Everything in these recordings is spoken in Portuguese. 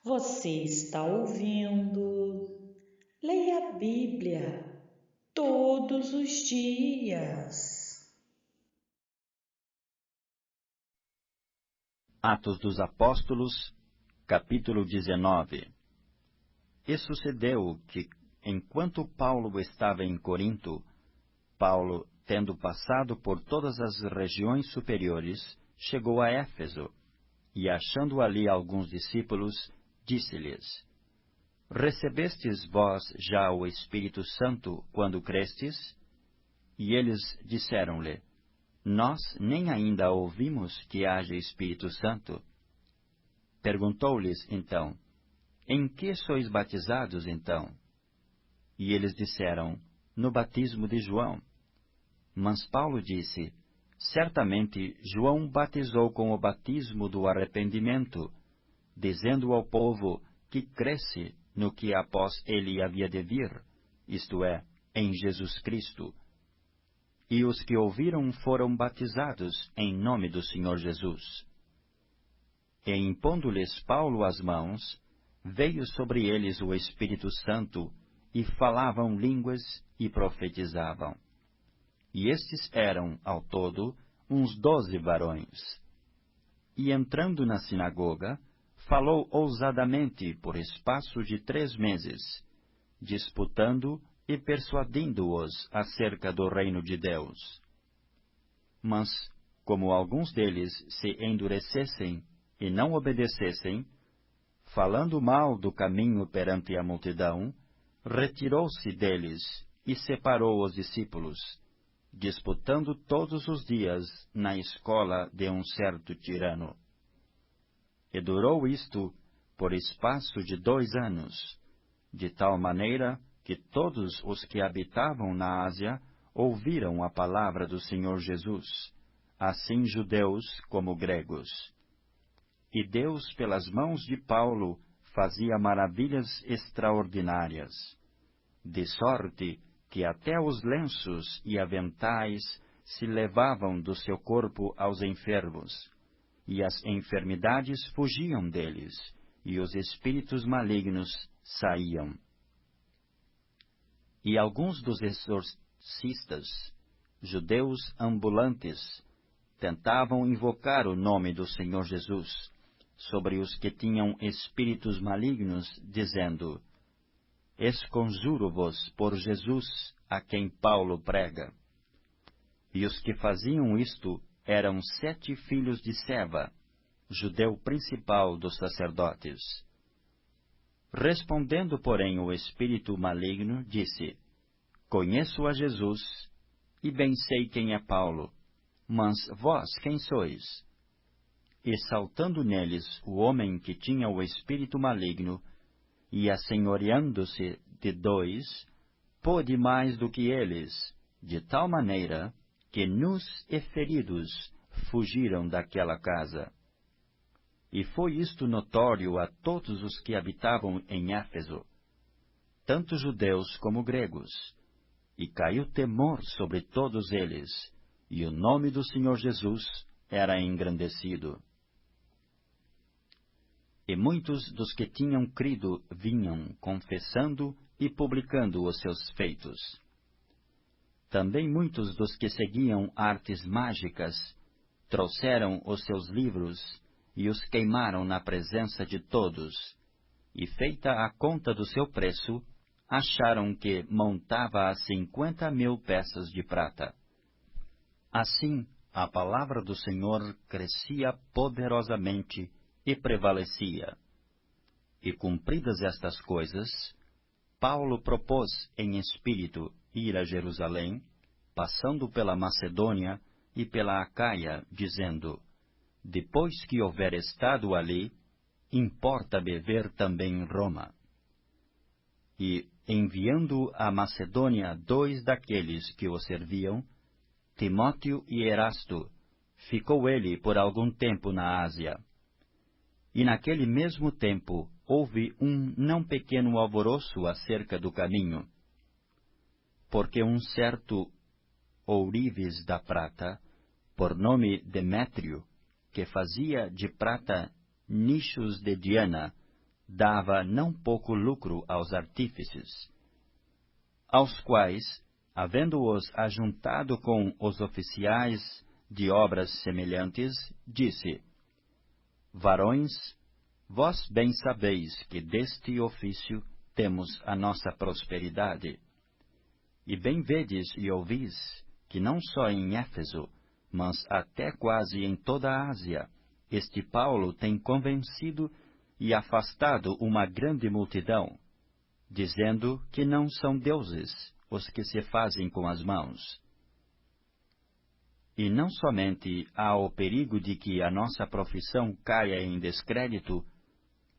Você está ouvindo? Leia a Bíblia todos os dias. Atos dos Apóstolos, capítulo 19. E sucedeu que, enquanto Paulo estava em Corinto, Paulo, tendo passado por todas as regiões superiores, chegou a Éfeso, e achando ali alguns discípulos, disse-lhes: Recebestes vós já o Espírito Santo quando crestes? E eles disseram-lhe: Nós nem ainda ouvimos que haja Espírito Santo. Perguntou-lhes, então: Em que sois batizados, então? E eles disseram: No batismo de João. Mas Paulo disse: Certamente João batizou com o batismo do arrependimento, dizendo ao povo que cresce no que após ele havia de vir, isto é, em Jesus Cristo. E os que ouviram foram batizados em nome do Senhor Jesus. E impondo-lhes Paulo as mãos, veio sobre eles o Espírito Santo, e falavam línguas e profetizavam. E estes eram, ao todo, uns 12 varões. E entrando na sinagoga, falou ousadamente por espaço de 3 meses, disputando e persuadindo-os acerca do reino de Deus. Mas, como alguns deles se endurecessem e não obedecessem, falando mal do caminho perante a multidão, retirou-se deles e separou os discípulos, disputando todos os dias na escola de um certo tirano. E durou isto por espaço de 2 anos, de tal maneira que todos os que habitavam na Ásia ouviram a palavra do Senhor Jesus, assim judeus como gregos. E Deus, pelas mãos de Paulo, fazia maravilhas extraordinárias, de sorte que até os lenços e aventais se levavam do seu corpo aos enfermos, e as enfermidades fugiam deles, e os espíritos malignos saíam. E alguns dos exorcistas, judeus ambulantes, tentavam invocar o nome do Senhor Jesus sobre os que tinham espíritos malignos, dizendo: Esconjuro-vos por Jesus, a quem Paulo prega. E os que faziam isto eram 7 filhos de Seva, judeu principal dos sacerdotes. Respondendo, porém, o espírito maligno, disse: Conheço a Jesus, e bem sei quem é Paulo, mas vós quem sois? E saltando neles o homem que tinha o espírito maligno, e assenhoreando-se de 2, pôde mais do que eles, de tal maneira que nus e feridos fugiram daquela casa. E foi isto notório a todos os que habitavam em Éfeso, tanto judeus como gregos, e caiu temor sobre todos eles, e o nome do Senhor Jesus era engrandecido. E muitos dos que tinham crido vinham confessando e publicando os seus feitos. Também muitos dos que seguiam artes mágicas trouxeram os seus livros e os queimaram na presença de todos, e feita a conta do seu preço, acharam que montava a 50.000 peças de prata. Assim, a palavra do Senhor crescia poderosamente e prevalecia. E cumpridas estas coisas, Paulo propôs em espírito ir a Jerusalém, passando pela Macedônia e pela Acaia, dizendo: Depois que houver estado ali, importa-me ver também Roma. E, enviando à Macedônia 2 daqueles que o serviam, Timóteo e Erasto, ficou ele por algum tempo na Ásia. E naquele mesmo tempo houve um não pequeno alvoroço acerca do caminho, porque um certo ourives da prata, por nome Demétrio, que fazia de prata nichos de Diana, dava não pouco lucro aos artífices, aos quais, havendo-os ajuntado com os oficiais de obras semelhantes, disse: Varões, vós bem sabeis que deste ofício temos a nossa prosperidade. E bem vedes e ouvis que não só em Éfeso, mas até quase em toda a Ásia, este Paulo tem convencido e afastado uma grande multidão, dizendo que não são deuses os que se fazem com as mãos. E não somente há o perigo de que a nossa profissão caia em descrédito,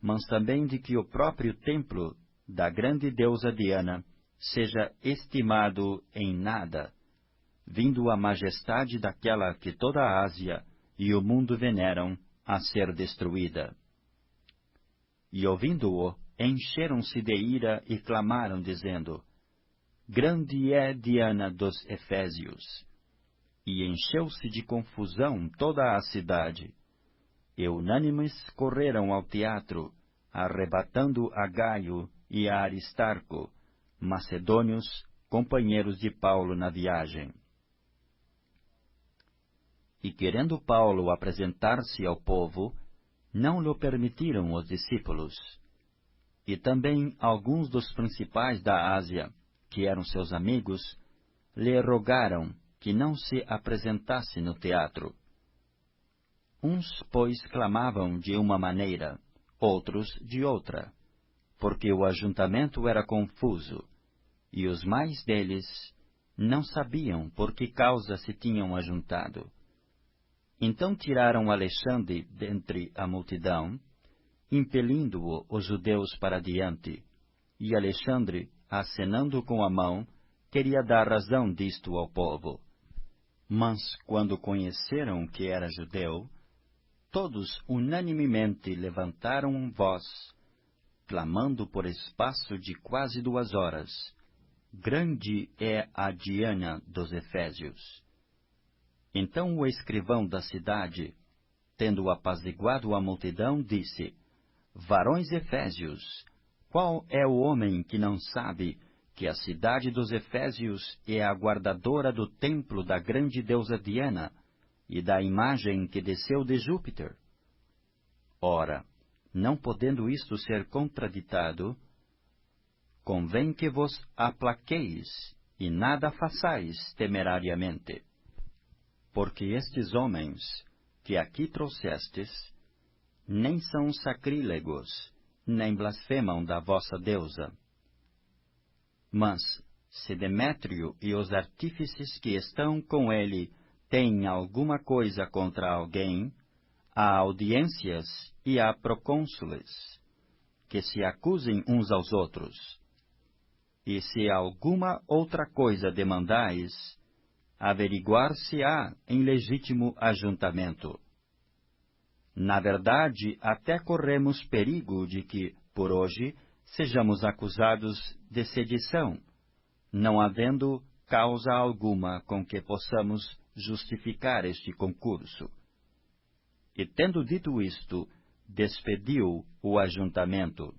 mas também de que o próprio templo da grande deusa Diana seja estimado em nada, vindo a majestade daquela que toda a Ásia e o mundo veneram a ser destruída. E ouvindo-o, encheram-se de ira e clamaram, dizendo: Grande é Diana dos Efésios. E encheu-se de confusão toda a cidade. E unânimes correram ao teatro, arrebatando a Gaio e a Aristarco, macedônios, companheiros de Paulo na viagem. E querendo Paulo apresentar-se ao povo, não lhe permitiram os discípulos. E também alguns dos principais da Ásia, que eram seus amigos, lhe rogaram que não se apresentasse no teatro. Uns, pois, clamavam de uma maneira, outros de outra, porque o ajuntamento era confuso, e os mais deles não sabiam por que causa se tinham ajuntado. Então tiraram Alexandre dentre a multidão, impelindo-o os judeus para diante, e Alexandre, acenando com a mão, queria dar razão disto ao povo. Mas, quando conheceram que era judeu, todos unanimemente levantaram voz, clamando por espaço de quase 2 horas: Grande é a Diana dos Efésios. Então o escrivão da cidade, tendo apaziguado a multidão, disse: Varões efésios, qual é o homem que não sabe que a cidade dos Efésios é a guardadora do templo da grande deusa Diana e da imagem que desceu de Júpiter? Ora, não podendo isto ser contraditado, convém que vos aplaqueis e nada façais temerariamente. Porque estes homens que aqui trouxestes nem são sacrílegos, nem blasfemam da vossa deusa. Mas, se Demétrio e os artífices que estão com ele têm alguma coisa contra alguém, há audiências e há procônsules, que se acusem uns aos outros. E se alguma outra coisa demandais, averiguar-se-á em legítimo ajuntamento. Na verdade, até corremos perigo de que, por hoje, sejamos acusados de sedição, não havendo causa alguma com que possamos justificar este concurso. E tendo dito isto, despediu o ajuntamento.